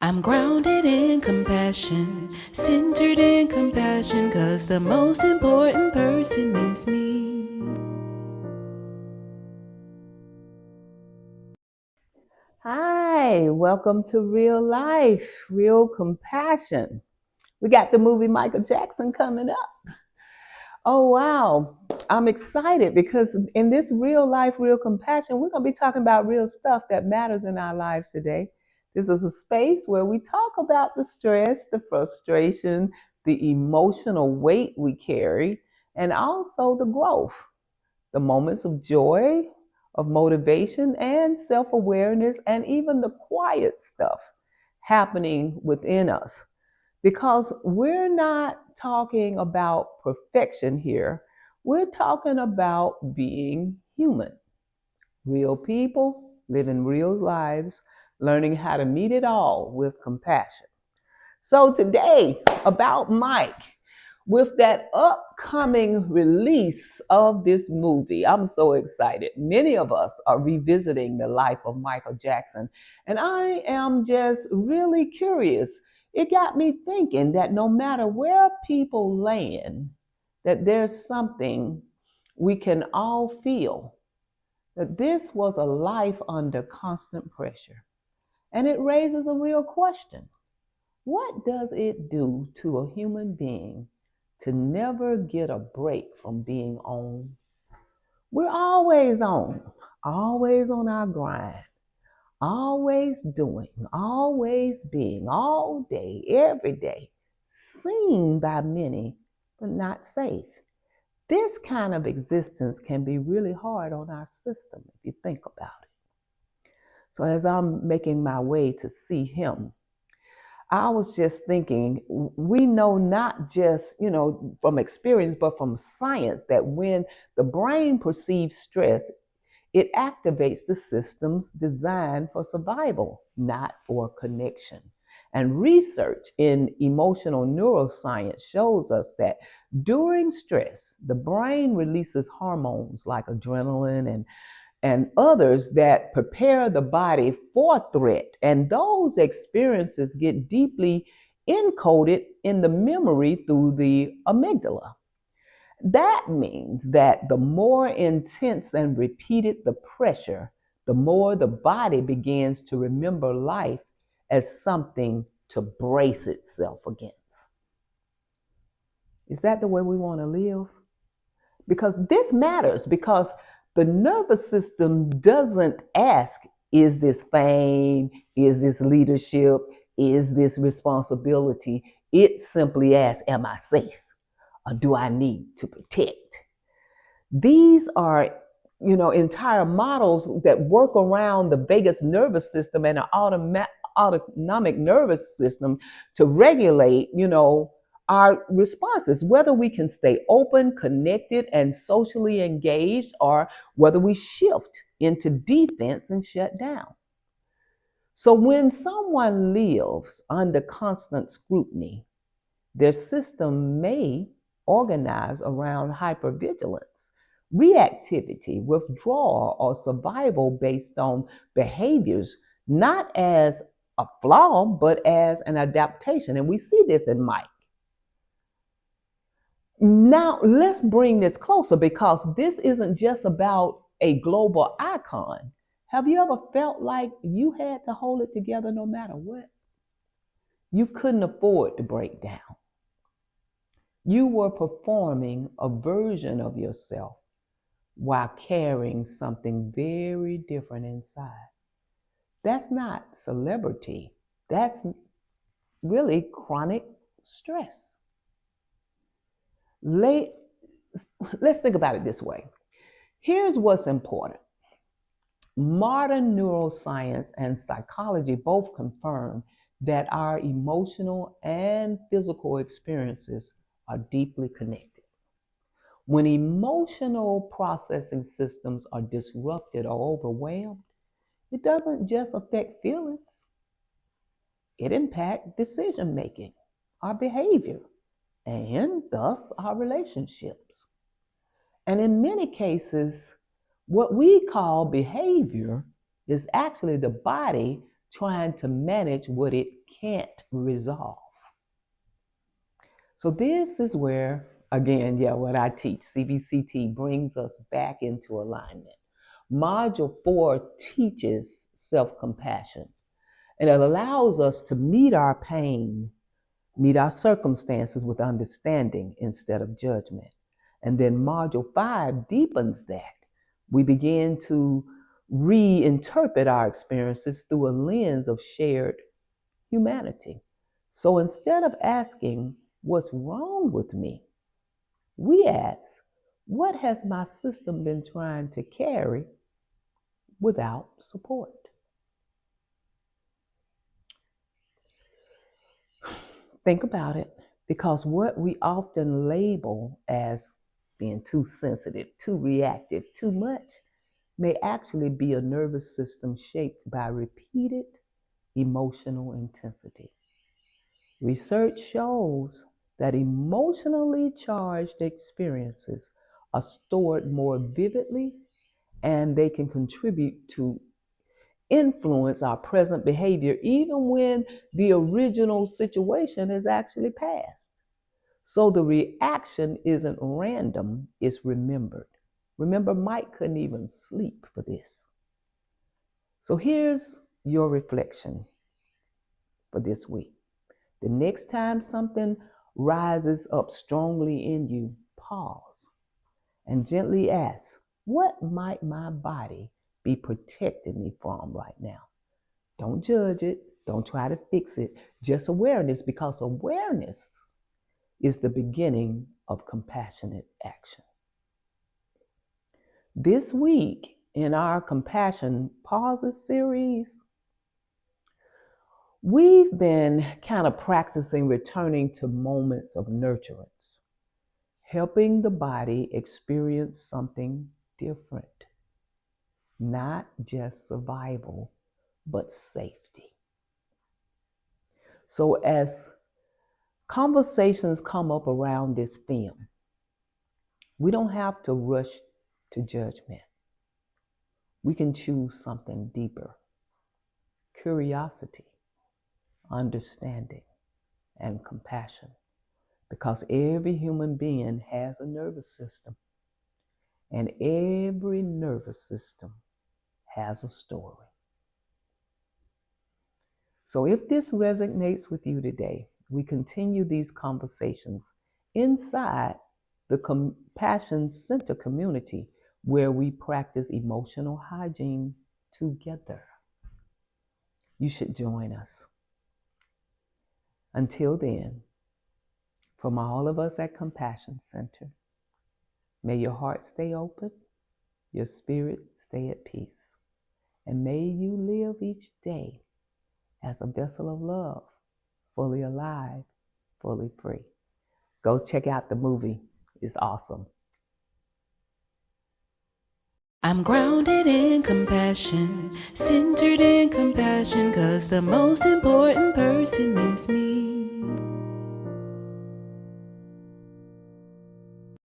I'm grounded in compassion, centered in compassion, 'cause the most important person is me. Hi, welcome to Real Life, Real Compassion. We got the movie Michael Jackson coming up. Oh, wow. I'm excited because in this Real Life, Real Compassion, we're going to be talking about real stuff that matters in our lives today. This is a space where we talk about the stress, the frustration, the emotional weight we carry, and also the growth, the moments of joy, of motivation, and self awareness, and even the quiet stuff happening within us. Because we're not talking about perfection here, we're talking about being human, real people living real lives, learning how to meet it all with compassion. So, today, about Mike, with that upcoming release of this movie, I'm so excited. Many of us are revisiting the life of Michael Jackson, and I am just really curious. It got me thinking that no matter where people land, that there's something we can all feel, that this was a life under constant pressure. And it raises a real question. What does it do to a human being to never get a break from being on? We're always on our grind, always doing, always being, all day, every day, seen by many, but not safe. This kind of existence can be really hard on our system if you think about it. So, as I'm making my way to see him, I was just thinking, we know not just, from experience, but from science that when the brain perceives stress, it activates the systems designed for survival, not for connection. And research in emotional neuroscience shows us that during stress, the brain releases hormones like adrenaline and others that prepare the body for threat. And those experiences get deeply encoded in the memory through the amygdala. That means that the more intense and repeated the pressure, the more the body begins to remember life as something to brace itself against. Is that the way we want to live? Because this matters, because the nervous system doesn't ask, is this fame? Is this leadership? Is this responsibility? It simply asks, am I safe? Or do I need to protect? These are, entire models that work around the vagus nervous system and the autonomic nervous system to regulate, our responses, whether we can stay open, connected, and socially engaged, or whether we shift into defense and shut down. So when someone lives under constant scrutiny, their system may organize around hypervigilance, reactivity, withdrawal, or survival based on behaviors, not as a flaw, but as an adaptation. And we see this in Mike. Now, let's bring this closer because this isn't just about a global icon. Have you ever felt like you had to hold it together no matter what? You couldn't afford to break down. You were performing a version of yourself while carrying something very different inside. That's not celebrity. That's really chronic stress. Let's think about it this way. Here's what's important. Modern neuroscience and psychology both confirm that our emotional and physical experiences are deeply connected. When emotional processing systems are disrupted or overwhelmed, it doesn't just affect feelings, it impacts decision making, our behavior, and thus our relationships. And in many cases, what we call behavior is actually the body trying to manage what it can't resolve. So this is where, again, what I teach, CBCT, brings us back into alignment. Module 4 teaches self-compassion, and it allows us to meet our pain, meet our circumstances with understanding instead of judgment. And then Module 5 deepens that. We begin to reinterpret our experiences through a lens of shared humanity. So instead of asking, what's wrong with me? We ask, what has my system been trying to carry without support? Think about it, because what we often label as being too sensitive, too reactive, too much, may actually be a nervous system shaped by repeated emotional intensity. Research shows that emotionally charged experiences are stored more vividly, and they can contribute to influence our present behavior even when the original situation is actually passed. So the reaction isn't random, it's remembered. Remember, Mike couldn't even sleep for this. So here's your reflection for this week. The next time something rises up strongly in you, pause and gently ask, what might my body be protecting me from right now? Don't judge it. Don't try to fix it. Just awareness, because awareness is the beginning of compassionate action. This week in our Compassion Pauses series, we've been kind of practicing returning to moments of nurturance, helping the body experience something different. Not just survival, but safety. So as conversations come up around this film, we don't have to rush to judgment. We can choose something deeper: curiosity, understanding, and compassion. Because every human being has a nervous system, and every nervous system has a story. So if this resonates with you today, we continue these conversations inside the Compassion Center community, where we practice emotional hygiene together. You should join us. Until then, from all of us at Compassion Center, may your heart stay open, your spirit stay at peace, and may you live each day as a vessel of love, fully alive, fully free. Go check out the movie. It's awesome. I'm grounded in compassion, centered in compassion, 'cause the most important person is me.